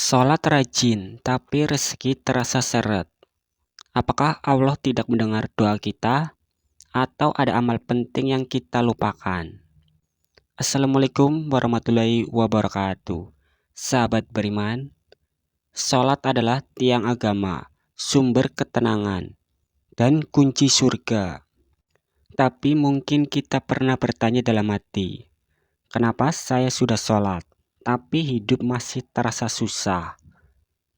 Sholat rajin, tapi rezeki terasa seret. Apakah Allah tidak mendengar doa kita, atau ada amal penting yang kita lupakan? Assalamualaikum warahmatullahi wabarakatuh. Sahabat beriman, sholat adalah tiang agama, sumber ketenangan, dan kunci surga. Tapi mungkin kita pernah bertanya dalam hati, kenapa saya sudah sholat, tapi hidup masih terasa susah?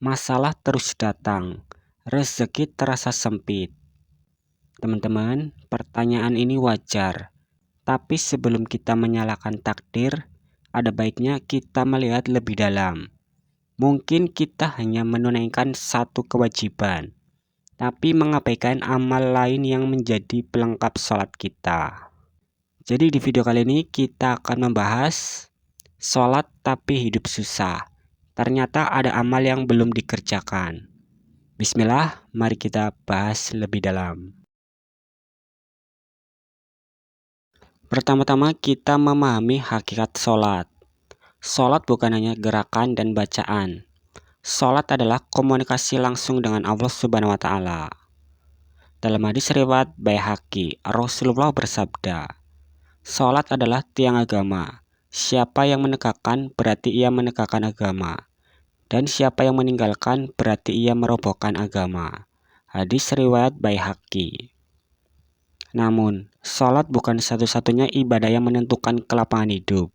Masalah terus datang, rezeki terasa sempit. Teman-teman, pertanyaan ini wajar. Tapi sebelum kita menyalahkan takdir, ada baiknya kita melihat lebih dalam. Mungkin kita hanya menunaikan satu kewajiban, tapi mengabaikan amal lain yang menjadi pelengkap sholat kita. Jadi di video kali ini kita akan membahas sholat tapi hidup susah. Ternyata ada amal yang belum dikerjakan. Bismillah, mari kita bahas lebih dalam. Pertama-tama kita memahami hakikat sholat. Sholat bukan hanya gerakan dan bacaan. Sholat adalah komunikasi langsung dengan Allah Subhanahu wa Ta'ala. Dalam hadis riwayat Baihaqi, Rasulullah bersabda, sholat adalah tiang agama. Siapa yang menegakkan berarti ia menegakkan agama. Dan siapa yang meninggalkan berarti ia merobohkan agama. Hadis riwayat Baihaqi. Namun, sholat bukan satu-satunya ibadah yang menentukan kelapangan hidup.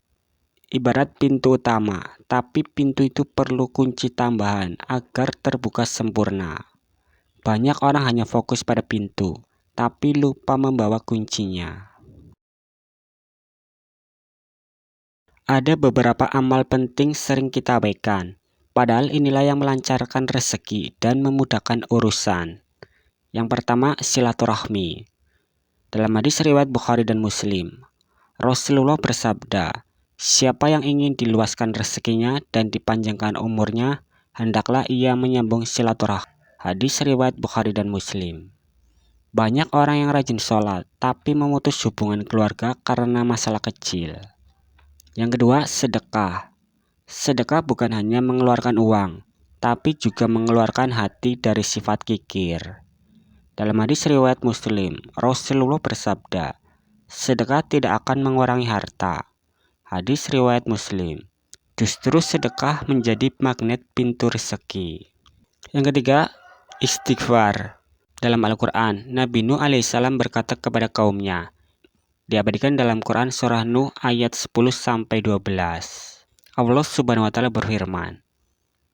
Ibarat pintu utama, tapi pintu itu perlu kunci tambahan agar terbuka sempurna. Banyak orang hanya fokus pada pintu, tapi lupa membawa kuncinya. Ada beberapa amal penting sering kita abaikan. Padahal inilah yang melancarkan rezeki dan memudahkan urusan. Yang pertama, silaturahmi. Dalam hadis riwayat Bukhari dan Muslim, Rasulullah bersabda, siapa yang ingin diluaskan rezekinya dan dipanjangkan umurnya, hendaklah ia menyambung silaturahmi. Hadis riwayat Bukhari dan Muslim. Banyak orang yang rajin sholat, tapi memutus hubungan keluarga karena masalah kecil. Yang kedua, sedekah. Sedekah bukan hanya mengeluarkan uang, tapi juga mengeluarkan hati dari sifat kikir. Dalam hadis riwayat Muslim, Rasulullah bersabda, sedekah tidak akan mengurangi harta. Hadis riwayat Muslim. Justru sedekah menjadi magnet pintu rezeki. Yang ketiga, istighfar. Dalam Al-Quran, Nabi Nuh alaihissalam berkata kepada kaumnya, diabadikan dalam Quran surah Nuh ayat 10-12. Allah Subhanahu wa Ta'ala berfirman,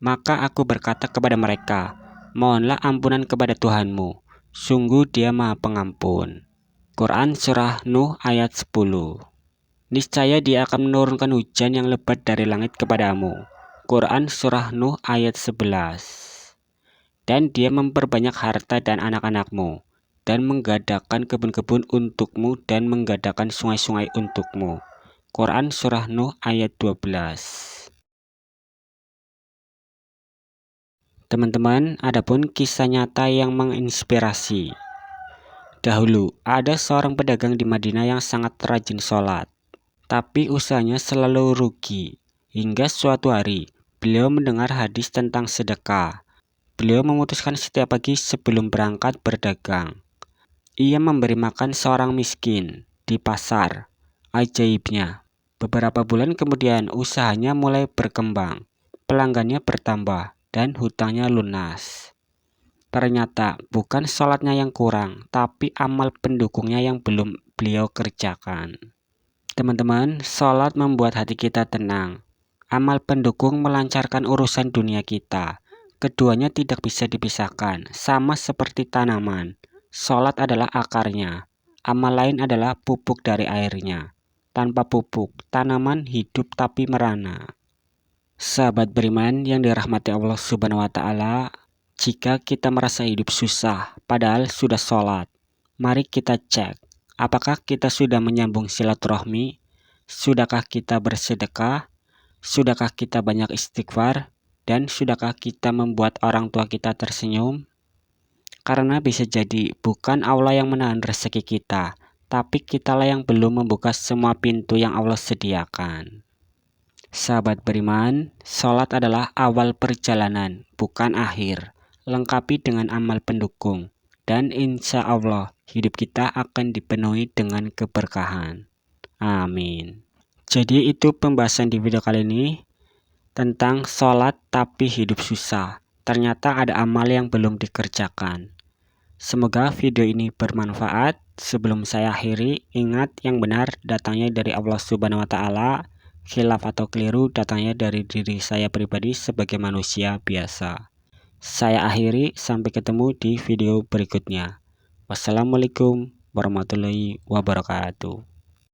maka aku berkata kepada mereka, mohonlah ampunan kepada Tuhanmu, sungguh Dia Maha Pengampun. Quran surah Nuh ayat 10. Niscaya Dia akan menurunkan hujan yang lebat dari langit kepadamu. Quran surah Nuh ayat 11. Dan Dia memperbanyak harta dan anak-anakmu, dan menggadakkan kebun-kebun untukmu dan menggadakkan sungai-sungai untukmu. Quran surah Nuh ayat 12. Teman-teman, adapun kisah nyata yang menginspirasi. Dahulu, ada seorang pedagang di Madinah yang sangat rajin sholat. Tapi usahanya selalu rugi. Hingga suatu hari, beliau mendengar hadis tentang sedekah. Beliau memutuskan setiap pagi sebelum berangkat berdagang, ia memberi makan seorang miskin di pasar. Ajaibnya, beberapa bulan kemudian usahanya mulai berkembang, pelanggannya bertambah, dan hutangnya lunas. Ternyata bukan sholatnya yang kurang, tapi amal pendukungnya yang belum beliau kerjakan. Teman-teman, sholat membuat hati kita tenang. Amal pendukung melancarkan urusan dunia kita. Keduanya tidak bisa dipisahkan, sama seperti tanaman. Sholat adalah akarnya, amal lain adalah pupuk dari airnya. Tanpa pupuk, tanaman hidup tapi merana. Sahabat beriman yang dirahmati Allah Subhanahu wa Ta'ala, jika kita merasa hidup susah padahal sudah sholat, mari kita cek, apakah kita sudah menyambung silaturahmi, sudahkah kita bersedekah, sudahkah kita banyak istighfar, dan sudahkah kita membuat orang tua kita tersenyum? Karena bisa jadi bukan Allah yang menahan rezeki kita, tapi kitalah yang belum membuka semua pintu yang Allah sediakan. Sahabat beriman, sholat adalah awal perjalanan, bukan akhir. Lengkapi dengan amal pendukung, dan insya Allah hidup kita akan dipenuhi dengan keberkahan. Amin. Jadi itu pembahasan di video kali ini tentang sholat tapi hidup susah. Ternyata ada amal yang belum dikerjakan. Semoga video ini bermanfaat. Sebelum saya akhiri, ingat yang benar datangnya dari Allah Subhanahu wa Ta'ala. Khilaf atau keliru datangnya dari diri saya pribadi sebagai manusia biasa. Saya akhiri, sampai ketemu di video berikutnya. Wassalamualaikum warahmatullahi wabarakatuh.